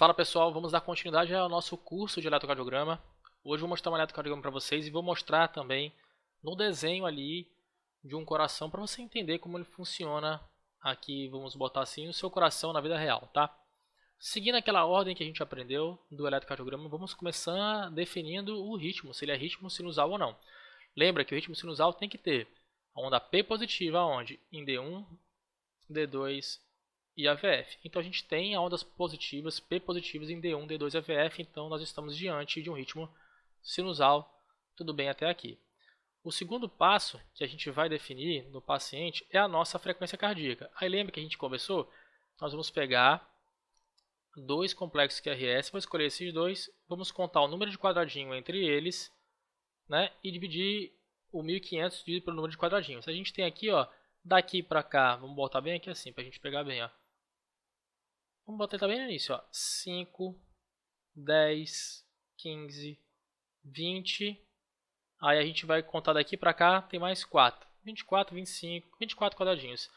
Fala pessoal, vamos dar continuidade ao nosso curso de eletrocardiograma. Hoje eu vou mostrar um eletrocardiograma para vocês e vou mostrar também no desenho ali de um coração para você entender como ele funciona aqui, vamos botar assim, o seu coração na vida real, tá? Seguindo aquela ordem que a gente aprendeu do eletrocardiograma, vamos começar definindo o ritmo, se ele é ritmo sinusal ou não. Lembra que o ritmo sinusal tem que ter a onda P positiva onde? Em D1, D2 e AVF. Então a gente tem ondas positivas, P positivas em D1, D2 e AVF, então nós estamos diante de um ritmo sinusal, tudo bem até aqui. O segundo passo que a gente vai definir no paciente é a nossa frequência cardíaca. Aí lembra que a gente conversou? Nós vamos pegar dois complexos QRS, vou escolher esses dois, vamos contar o número de quadradinho entre eles, né, e dividir o 1500 dividido pelo número de quadradinhos. A gente tem aqui, ó, daqui para cá, vamos botar bem aqui assim, para a gente pegar bem, ó. Vamos botar também no início, ó. 5, 10, 15, 20. Aí a gente vai contar daqui para cá, tem mais 4. 24, 25, 24 quadradinhos.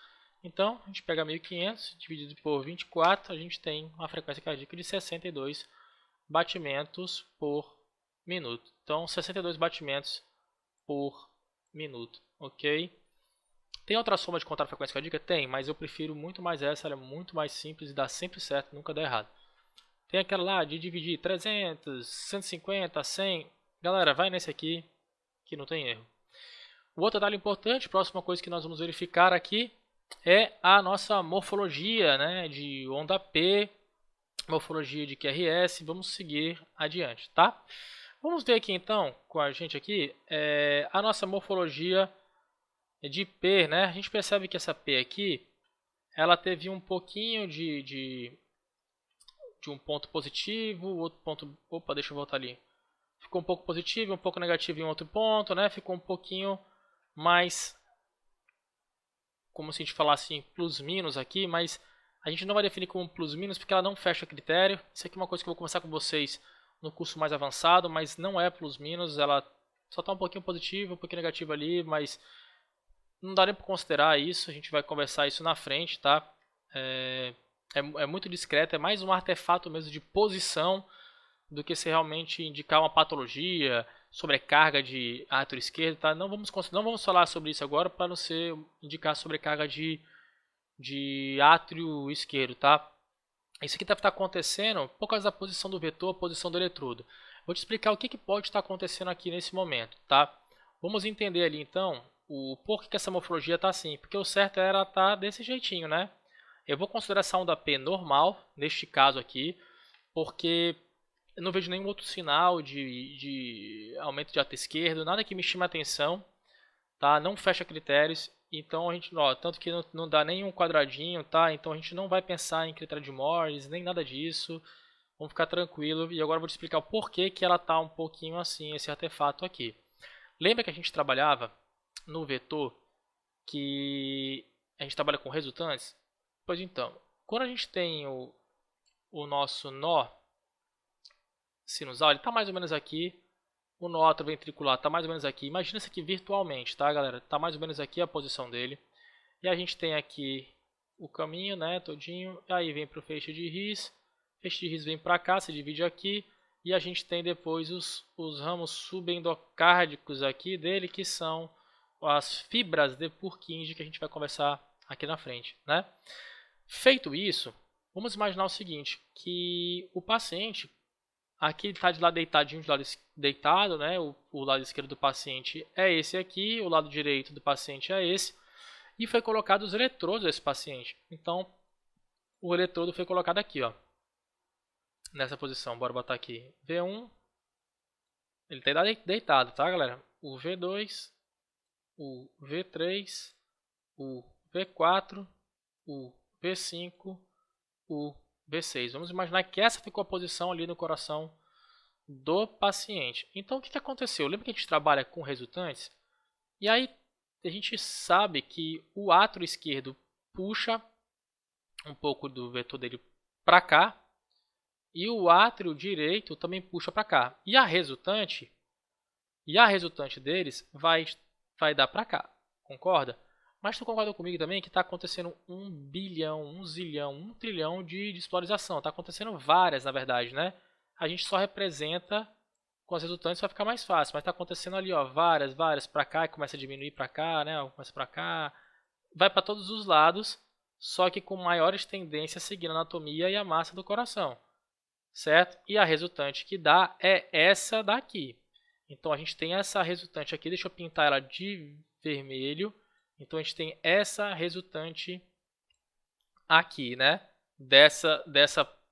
Então, a gente pega 1500 dividido por 24, a gente tem uma frequência cardíaca de 62 batimentos por minuto. Então, 62 batimentos por minuto, ok? Tem outra forma de contar a frequência cardíaca? Tem, mas eu prefiro muito mais essa, ela é muito mais simples e dá sempre certo, nunca dá errado. Tem aquela lá de dividir 300, 150, 100. Galera, vai nesse aqui que não tem erro. O outro detalhe importante, próxima coisa que nós vamos verificar aqui é a nossa morfologia, né, de onda P, morfologia de QRS. Vamos seguir adiante, tá? Vamos ver aqui então com a gente aqui a nossa morfologia de P, né? A gente percebe que essa P aqui, ela teve um pouquinho de um ponto positivo, outro ponto, opa, deixa eu voltar ali. Ficou um pouco positivo, um pouco negativo em outro ponto, né? Ficou um pouquinho mais, como se a gente falasse em plus-minus aqui, mas a gente não vai definir como plus-minus porque ela não fecha critério. Isso aqui é uma coisa que eu vou conversar com vocês no curso mais avançado, mas não é plus-minus, ela só está um pouquinho positiva, um pouquinho negativa ali, mas não dá nem para considerar isso, a gente vai conversar isso na frente, tá? É muito discreto, é mais um artefato mesmo de posição do que se realmente indicar uma patologia, sobrecarga de átrio esquerdo, tá? Não vamos falar sobre isso agora para não ser indicar sobrecarga de átrio esquerdo, tá? Isso aqui deve estar acontecendo por causa da posição do vetor, posição do eletrodo. Vou te explicar o que pode estar acontecendo aqui nesse momento, tá? Vamos entender ali então o porquê que essa morfologia está assim, porque o certo era estar desse jeitinho, né? Eu vou considerar essa onda P normal, neste caso aqui, porque eu não vejo nenhum outro sinal de aumento de átrio esquerdo, nada que me chame a atenção, tá? Não fecha critérios, então a gente, ó, tanto que não dá nenhum quadradinho, tá? Então a gente não vai pensar em critério de Morse, nem nada disso. Vamos ficar tranquilo e agora eu vou te explicar o porquê que ela tá um pouquinho assim, esse artefato aqui. Lembra que a gente trabalhava no vetor que a gente trabalha com resultantes? Pois então, quando a gente tem o nosso nó sinusal, ele está mais ou menos aqui, o nó atrioventricular está mais ou menos aqui. Imagina isso aqui virtualmente, tá, galera? Está mais ou menos aqui a posição dele. E a gente tem aqui o caminho, né, todinho. Aí vem para o feixe de His. Feixe de His vem para cá, se divide aqui. E a gente tem depois os ramos subendocárdicos aqui dele, que são as fibras de Purkinje que a gente vai conversar aqui na frente, né? Feito isso, vamos imaginar o seguinte, que o paciente, aqui ele está de lado deitadinho, de lado deitado, né? O lado esquerdo do paciente é esse aqui, o lado direito do paciente é esse, e foi colocado os eletrodos desse paciente. Então, o eletrodo foi colocado aqui, ó, nessa posição. Bora botar aqui V1, ele está deitado, tá, galera? O V2, o V3, o V4, o V5, o V6. Vamos imaginar que essa ficou a posição ali no coração do paciente. Então, o que aconteceu? Lembra que a gente trabalha com resultantes? E aí, a gente sabe que o átrio esquerdo puxa um pouco do vetor dele para cá e o átrio direito também puxa para cá. E a resultante deles vai dar para cá, concorda? Mas tu concorda comigo também que está acontecendo 1 bilhão, 1 zilhão, 1 trilhão de desvalorização. Está acontecendo várias, na verdade, né? A gente só representa com as resultantes, vai ficar mais fácil. Mas está acontecendo ali, ó, várias para cá, e começa a diminuir para cá, né? Começa para cá, vai para todos os lados, só que com maiores tendências seguindo a anatomia e a massa do coração, certo? E a resultante que dá é essa daqui. Então a gente tem essa resultante aqui, deixa eu pintar ela de vermelho. Então a gente tem essa resultante aqui, né? Dessa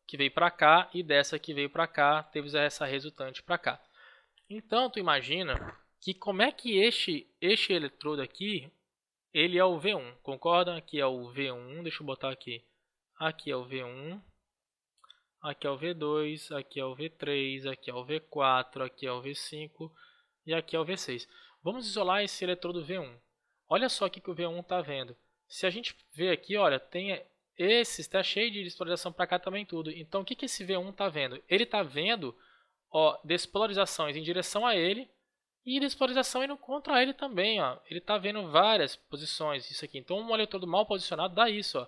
que veio para cá e dessa que veio para cá, teve essa resultante para cá. Então tu imagina que como é que este eletrodo aqui, ele é o V1, concorda? Aqui é o V1, deixa eu botar aqui. Aqui é o V1, aqui é o V2, aqui é o V3, aqui é o V4, aqui é o V5 e aqui é o V6. Vamos isolar esse eletrodo V1. Olha só o que o V1 está vendo. Se a gente ver aqui, olha, tem esse, está cheio de despolarização para cá também tudo. Então o que esse V1 está vendo? Ele está vendo, ó, despolarizações em direção a ele e despolarização indo contra ele também, ó. Ele está vendo várias posições, isso aqui. Então um eletrodo mal posicionado dá isso, ó.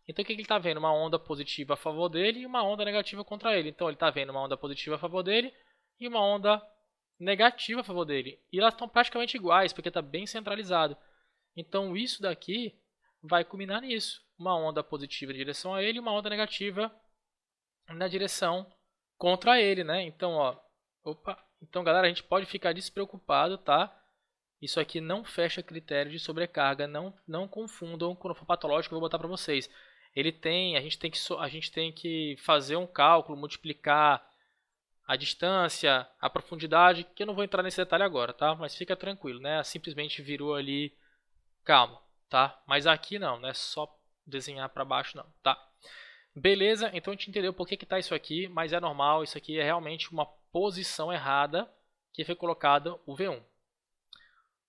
Então o que ele está vendo? Uma onda positiva a favor dele e uma onda negativa contra ele. Então ele está vendo uma onda positiva a favor dele e uma onda negativa a favor dele. E elas estão praticamente iguais, porque está bem centralizado. Então isso daqui vai culminar nisso. Uma onda positiva em direção a ele e uma onda negativa na direção contra ele, né? Então, ó, então, galera, a gente pode ficar despreocupado, tá? Isso aqui não fecha critério de sobrecarga, não confundam quando for patológico, eu vou botar para vocês. A gente tem que fazer um cálculo, multiplicar a distância, a profundidade, que eu não vou entrar nesse detalhe agora, tá? Mas fica tranquilo, né? Simplesmente virou ali, calma, tá? Mas aqui não é só desenhar para baixo não, tá? Beleza, então a gente entendeu por que está isso aqui, mas é normal, isso aqui é realmente uma posição errada que foi colocada o V1.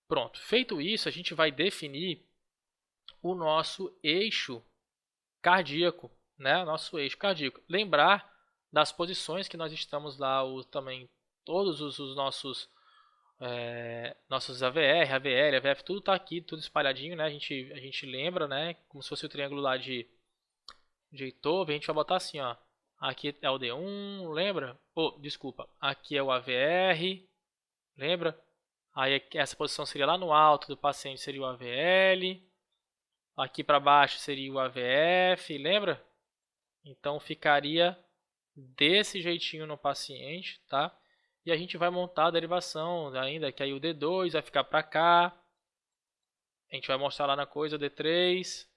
Pronto, feito isso, a gente vai definir o nosso eixo cardíaco, né? Nosso eixo cardíaco. Lembrar das posições que nós estamos lá, também todos os nossos nossos AVR, AVL, AVF, tudo está aqui, tudo espalhadinho, né? A gente lembra, né? Como se fosse o triângulo lá de Eitover, a gente vai botar assim, ó. Aqui é o D1, lembra? Desculpa. Aqui é o AVR, lembra? Aí essa posição seria lá no alto do paciente, seria o AVL. Aqui para baixo seria o AVF, lembra? Então ficaria desse jeitinho no paciente, tá? E a gente vai montar a derivação ainda, que aí o D2 vai ficar para cá. A gente vai mostrar lá na coisa o D3,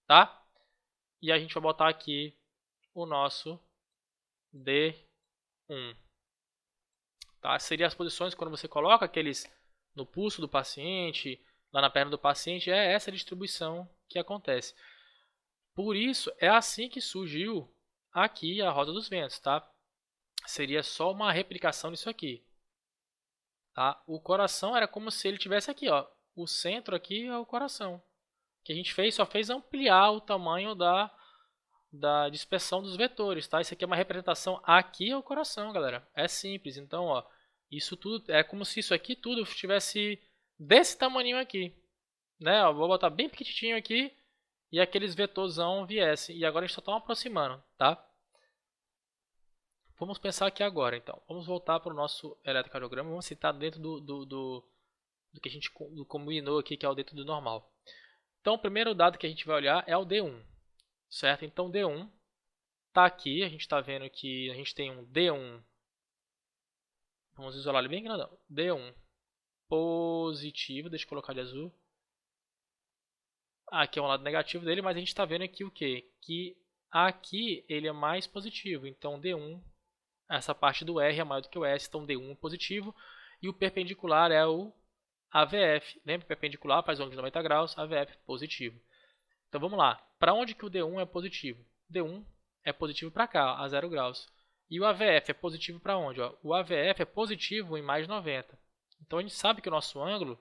tá? E a gente vai botar aqui o nosso D1. Tá? Seria as posições quando você coloca aqueles no pulso do paciente, lá na perna do paciente, é essa distribuição que acontece. Por isso, é assim que surgiu aqui a roda dos ventos, tá? Seria só uma replicação disso aqui. Tá? O coração era como se ele tivesse aqui, ó. O centro aqui é o coração. O que a gente só fez ampliar o tamanho da dispersão dos vetores, tá? Isso aqui é uma representação, aqui é o coração, galera. É simples, então, ó, isso tudo é como se isso aqui tudo estivesse desse tamaninho aqui, né? Ó, vou botar bem pequitinho aqui e aqueles vetorzão viessem. E agora a gente só está aproximando, tá? Vamos pensar aqui agora, então. Vamos voltar para o nosso eletrocardiograma. Vamos citar dentro do que a gente combinou aqui, que é o dentro do normal. Então, o primeiro dado que a gente vai olhar é o D1. Certo? Então D1 está aqui, a gente está vendo que a gente tem um D1, vamos isolar ele bem grandão, D1 positivo, deixa eu colocar de azul, aqui é um lado negativo dele, mas a gente está vendo aqui o que? Que aqui ele é mais positivo, então D1, essa parte do R é maior do que o S, então D1 positivo, e o perpendicular é o AVF, lembra? Perpendicular faz ângulo de 90 graus, AVF positivo. Então vamos lá, para onde que o D1 é positivo? D1 é positivo para cá, a 0 graus. E o AVF é positivo para onde? Ó? O AVF é positivo em mais 90. Então a gente sabe que o nosso ângulo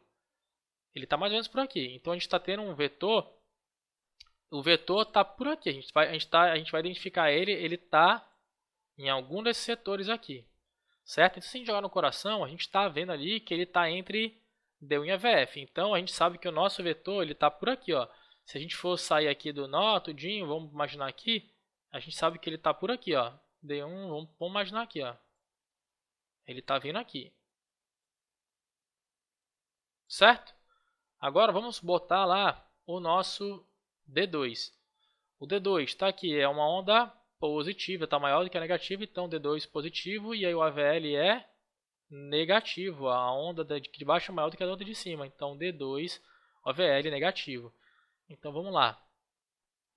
ele está mais ou menos por aqui. Então a gente está tendo um vetor, o vetor está por aqui. A gente vai identificar ele está em algum desses setores aqui. Certo? Então se a gente jogar no coração, a gente está vendo ali que ele está entre D1 em EVF. Então, a gente sabe que o nosso vetor está por aqui. Ó. Se a gente for sair aqui do nó, tudinho, vamos imaginar aqui, a gente sabe que ele está por aqui. Ó. D1, vamos imaginar aqui. Ó. Ele está vindo aqui. Certo? Agora, vamos botar lá o nosso D2. O D2 está aqui, é uma onda positiva, está maior do que a negativa, então D2 positivo, e aí o AVL é negativo, a onda de baixo é maior do que a onda de cima, então D2, AVL é negativo. Então vamos lá,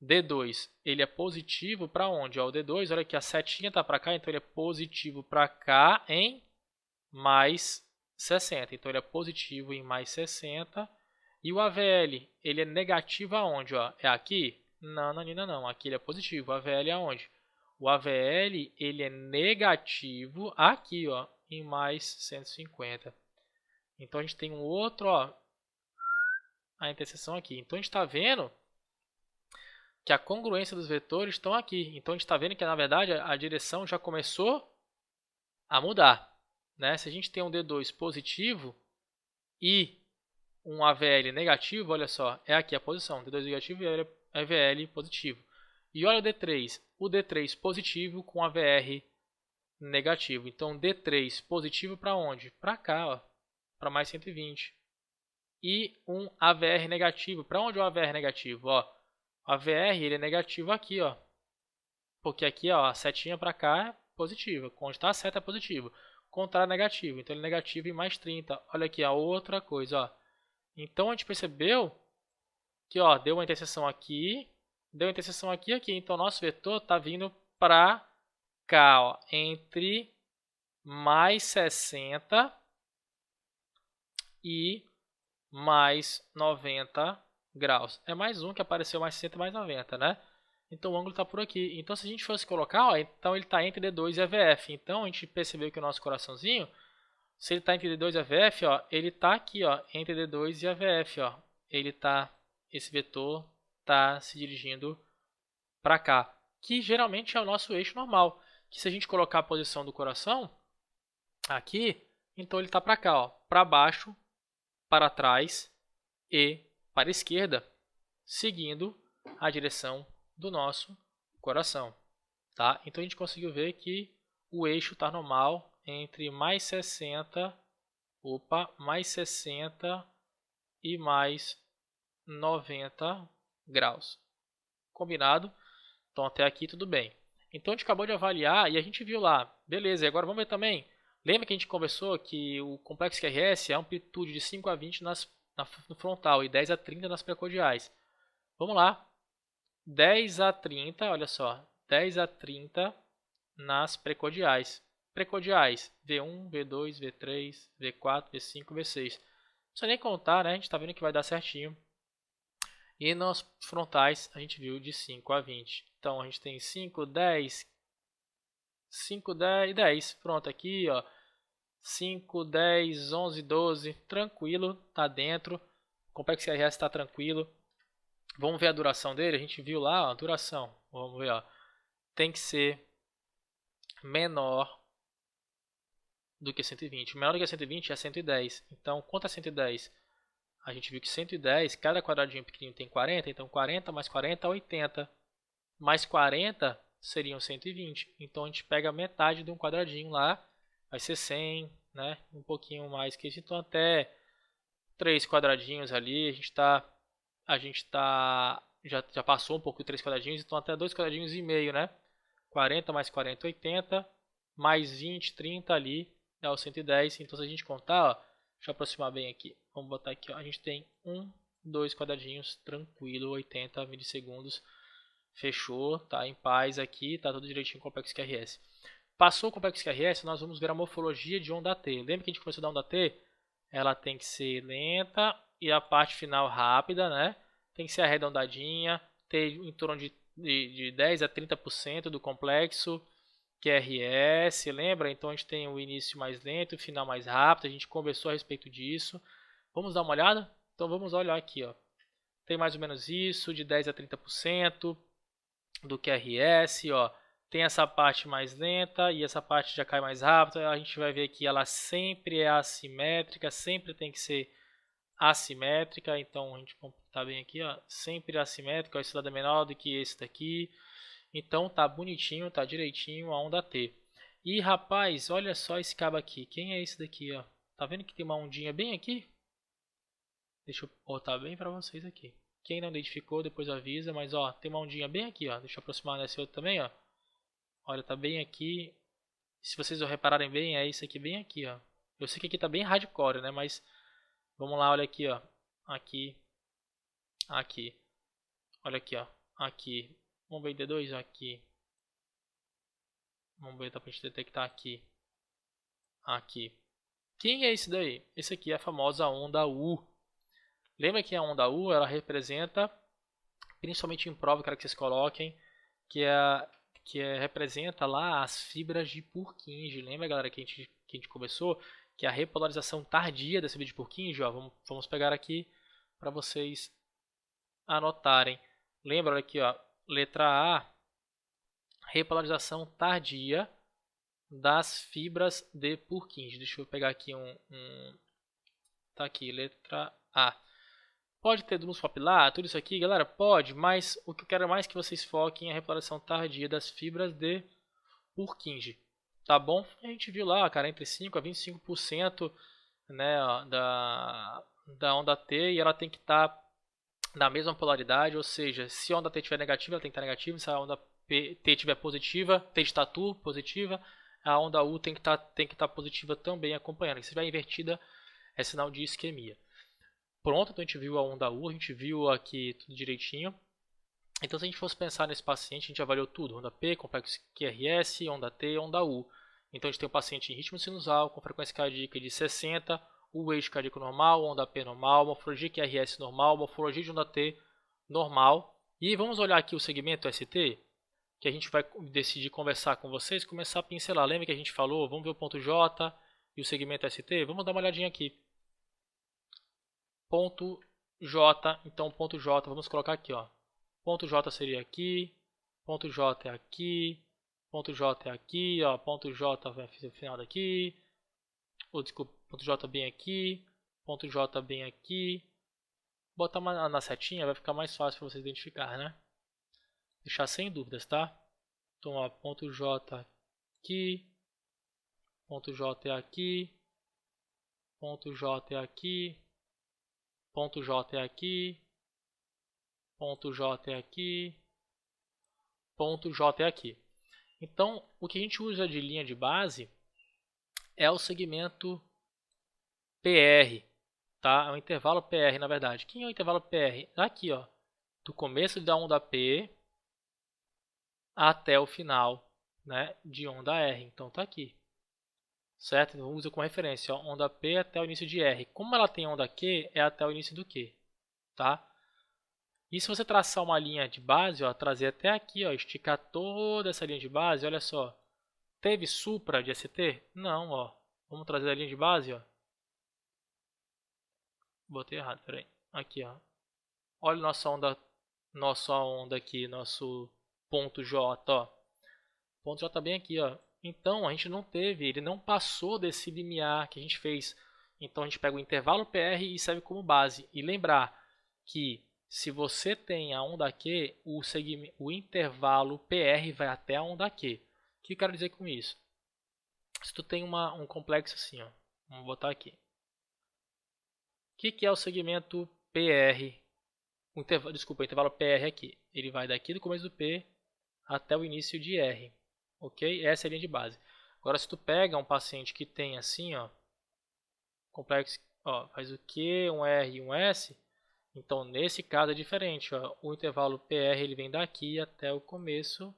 D2 ele é positivo para onde? Ó, o D2, olha aqui, a setinha está para cá, então ele é positivo para cá em mais 60, então ele é positivo em mais 60, e o AVL ele é negativo aonde? Ó? É aqui? Não, não. Aqui ele é positivo. O AVL é aonde? O AVL ele é negativo aqui, ó, em mais 150. Então a gente tem um outro, ó, a interseção aqui. Então a gente está vendo que a congruência dos vetores estão aqui. Então a gente está vendo que na verdade a direção já começou a mudar, né? Se a gente tem um D2 positivo e um AVL negativo, olha só, é aqui a posição, D2 negativo e AVL positivo. E olha o D3 positivo com AVR negativo. Então D3 positivo para onde? Para cá, ó, para mais 120. E um AVR negativo, para onde é o AVR negativo? Ó, o AVR ele é negativo aqui, ó, porque aqui ó, a setinha para cá é positiva, onde está a seta é positivo, contrário é negativo, então ele é negativo em mais 30. Olha aqui a outra coisa, ó. Então a gente percebeu que ó, deu uma interseção aqui, deu uma interseção aqui e aqui. Então nosso vetor está vindo para cá, ó, entre mais 60 e mais 90 graus. É mais um que apareceu mais 60 e mais 90, né? Então o ângulo está por aqui. Então se a gente fosse colocar, ó, então ele está entre D2 e EVF. Então a gente percebeu que o nosso coraçãozinho, se ele está entre D2 e EVF, ó, ele está aqui, ó, entre D2 e EVF, ó. Ele tá, esse vetor está se dirigindo para cá, que geralmente é o nosso eixo normal. Que se a gente colocar a posição do coração aqui, então ele está para cá, ó, para baixo, para trás e para a esquerda, seguindo a direção do nosso coração, tá? Então a gente conseguiu ver que o eixo está normal entre mais 60, mais 60 e mais 90 graus. Combinado? Então até aqui tudo bem. Então a gente acabou de avaliar e a gente viu lá, beleza, e agora vamos ver também. Lembra que a gente conversou que o complexo QRS é a amplitude de 5 a 20 no frontal e 10 a 30 nas precordiais. Vamos lá. 10 a 30, olha só, 10 a 30 nas precordiais. Precordiais, V1, V2, V3, V4, V5, V6. Não precisa nem contar, né? A gente está vendo que vai dar certinho. E nos frontais a gente viu de 5 a 20. Então a gente tem 5, 10, 5, 10 e 10. Pronto, aqui ó. 5, 10, 11, 12. Tranquilo, tá dentro. O complexo QRS está tranquilo. Vamos ver a duração dele. A gente viu lá ó, a duração. Vamos ver, ó. Tem que ser menor do que 120. Menor do que 120 é 110. Então, quanto é 110? A gente viu que 110, cada quadradinho pequenininho tem 40, então 40 mais 40 é 80. Mais 40 seriam 120. Então a gente pega metade de um quadradinho lá, vai ser 100, né? Um pouquinho mais que isso. Então até 3 quadradinhos ali, já passou um pouco de 3 quadradinhos, então até 2 quadradinhos e meio, né? 40 mais 40, 80, mais 20, 30 ali, dá o 110. Então se a gente contar, ó, deixa eu aproximar bem aqui. Vamos botar aqui, ó. A gente tem 1, 2 quadradinhos, tranquilo, 80 milissegundos. Fechou, tá em paz aqui, tá tudo direitinho com o complexo QRS. Passou o complexo QRS, nós vamos ver a morfologia de onda T. Lembra que a gente começou da onda T? Ela tem que ser lenta e a parte final rápida, né? Tem que ser arredondadinha, ter em torno de 10 a 30% do complexo QRS, lembra? Então a gente tem o início mais lento e o final mais rápido, a gente conversou a respeito disso. Vamos dar uma olhada? Então vamos olhar aqui, ó. Tem mais ou menos isso, de 10 a 30% do QRS, ó. Tem essa parte mais lenta e essa parte já cai mais rápido. A gente vai ver que ela sempre é assimétrica, sempre tem que ser assimétrica, então a gente tá bem aqui, ó, sempre assimétrica, ó, esse lado é menor do que esse daqui, então tá bonitinho, tá direitinho a onda T. E rapaz, olha só esse cabo aqui, quem é esse daqui, ó? Tá vendo que tem uma ondinha bem aqui? Deixa eu botar bem pra vocês aqui. Quem não identificou, depois avisa, mas ó, tem uma ondinha bem aqui, ó. Deixa eu aproximar nesse outro também, ó. Olha, tá bem aqui. Se vocês repararem bem, é isso aqui bem aqui, ó. Eu sei que aqui tá bem hardcore, né? Mas vamos lá, olha aqui, ó. Aqui. Aqui. Olha aqui, ó. Aqui. Vamos ver D2? Aqui. Vamos ver, dá pra gente detectar aqui. Aqui. Quem é esse daí? Esse aqui é a famosa onda U. Lembra que a onda U, ela representa, principalmente em prova, quero que vocês coloquem, representa lá as fibras de Purkinje. Lembra, galera, que a gente começou? Que é a repolarização tardia dessa fibra de Purkinje, ó. Vamos pegar aqui para vocês anotarem. Lembra, olha aqui, ó, letra A, repolarização tardia das fibras de Purkinje. Deixa eu pegar aqui tá aqui, letra A. Pode ter músculo papilar, tudo isso aqui, galera? Pode, mas o que eu quero mais que vocês foquem é a repolarização tardia das fibras de Purkinje. Tá bom? A gente viu lá, cara, entre 5 a 25%, né, da onda T, e ela tem que estar na mesma polaridade, ou seja, se a onda T estiver negativa, ela tem que estar negativa, se a onda T estiver positiva, T de tatu, positiva, a onda U tem que estar positiva também acompanhando. Se estiver invertida, é sinal de isquemia. Pronto, então a gente viu a onda U, a gente viu aqui tudo direitinho. Então se a gente fosse pensar nesse paciente, a gente avaliou tudo, onda P, complexo QRS, onda T, onda U. Então a gente tem um paciente em ritmo sinusal, com frequência cardíaca de 60, o eixo cardíaco normal, onda P normal, morfologia QRS normal, morfologia de onda T normal. E vamos olhar aqui o segmento ST, que a gente vai decidir conversar com vocês, começar a pincelar. Lembra que a gente falou, vamos ver o ponto J e o segmento ST? Vamos dar uma olhadinha aqui. Ponto J, então ponto J, vamos colocar aqui, ó. Ponto J seria aqui, ponto J é aqui, ponto J é aqui, ó, ponto J vai no final daqui, desculpa, ponto J bem aqui, ponto J bem aqui. Botar na setinha vai ficar mais fácil para vocês identificar, né? Deixar sem dúvidas, tá? Então, ó, ponto J aqui, ponto J é aqui, ponto J é aqui, ponto J é aqui, ponto J é aqui, ponto J é aqui. Então, o que a gente usa de linha de base é o segmento PR, tá? É o intervalo PR, na verdade. Quem é o intervalo PR? Aqui, ó, do começo da onda P até o final, né, de onda R. Então, tá aqui. Certo? Então, usa como referência, ó, onda P até o início de R. Como ela tem onda Q, é até o início do Q, tá? E se você traçar uma linha de base, ó, trazer até aqui, ó, esticar toda essa linha de base, olha só. Teve supra de ST? Não, ó. Vamos trazer a linha de base, ó. Botei errado, peraí. Aqui, ó. Olha nossa onda aqui, nosso ponto J, ó. Ponto J tá bem aqui, ó. Então, a gente não teve, ele não passou desse limiar que a gente fez. Então, a gente pega o intervalo PR e serve como base. E lembrar que se você tem a onda Q, o intervalo PR vai até a onda Q. O que eu quero dizer com isso? Se tu tem um complexo assim, ó, vamos botar aqui. O que é o segmento PR? O intervalo PR aqui. Ele vai daqui do começo do P até o início de R. Ok? Essa é a linha de base. Agora, se tu pega um paciente que tem assim, ó, complexo, ó, faz o Q, um R e um S, então nesse caso é diferente, ó. O intervalo PR ele vem daqui até o começo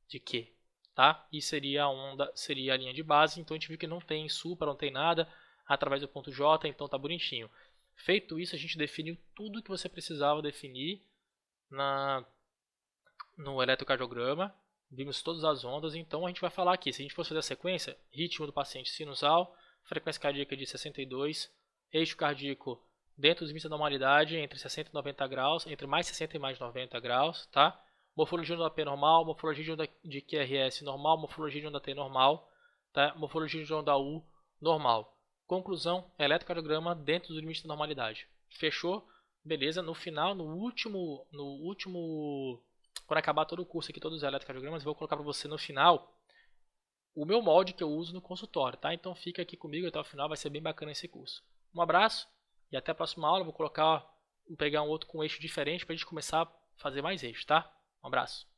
de Q, tá? E seria a linha de base, então a gente viu que não tem supra, não tem nada através do ponto J, então tá bonitinho. Feito isso, a gente definiu tudo que você precisava definir no eletrocardiograma. Vimos todas as ondas, então a gente vai falar aqui. Se a gente fosse fazer a sequência, ritmo do paciente sinusal, frequência cardíaca de 62, eixo cardíaco dentro dos limites da normalidade, entre 60 e 90 graus, entre mais 60 e mais 90 graus, tá? Morfologia de onda P normal, morfologia de onda de QRS normal, morfologia de onda T normal, tá? Morfologia de onda U normal. Conclusão, eletrocardiograma dentro dos limites da normalidade. Fechou? Beleza, no final, quando acabar todo o curso aqui, todos os eletrocardiogramas, eu vou colocar para você no final o meu molde que eu uso no consultório, tá? Então fica aqui comigo até o final, vai ser bem bacana esse curso. Um abraço e até a próxima aula. Vou pegar um outro com eixo diferente para a gente começar a fazer mais eixos, tá? Um abraço.